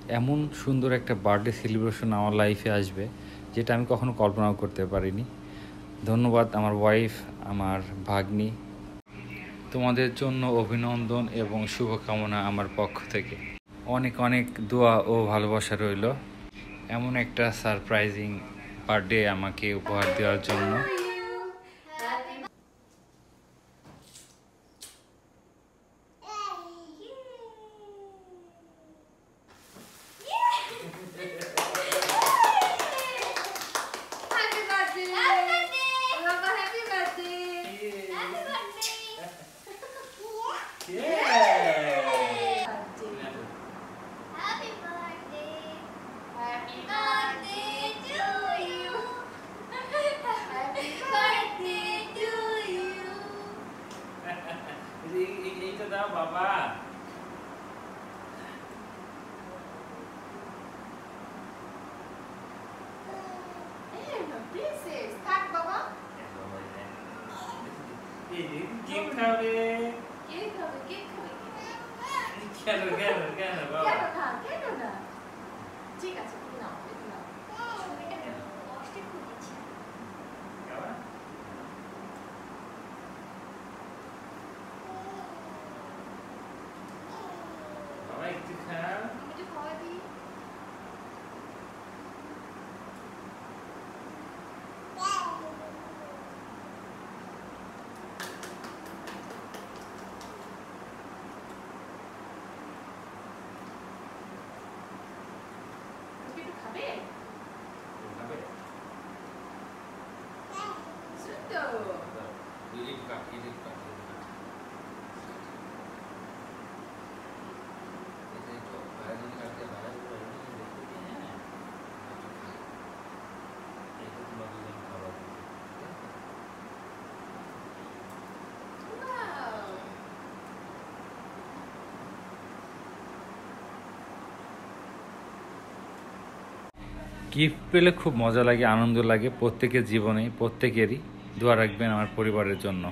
এমন সুন্দর একটা বার্থডে সেলিব্রেশন আমার লাইফে আসবে যেটা আমি কখনো কল্পনাও করতে পারিনি। ধন্যবাদ আমার ওয়াইফ, আমার ভাগ্নি। তোমাদের জন্য অভিনন্দন এবং শুভকামনা আমার পক্ষ থেকে। অনেক অনেক দোয়া ও ভালোবাসা রইল এমন একটা সারপ্রাইজিং বার্থডে আমাকে উপহার দেওয়ার জন্য। এইটা দাও বাবা। কেক খাবে? কেন কেন কেন বাবা? ঠিক আছে, নাও নাও। কষ্টে খুঁজেছি। বাবা একটু খাও। একটু খাওয়া দিই। খাবে? খাবে? সুন্দর। এই কাট, এই কাট। এই তো বাইরে কাটতে বাইরে করে দেখতে হ্যাঁ। এই তো তোমাকে খাবার দিই। গিফট পেলে খুব মজা লাগে, আনন্দ লাগে। প্রত্যেকের জীবনে প্রত্যেকেরই। দোয়া রাখবেন আমার পরিবারের জন্য।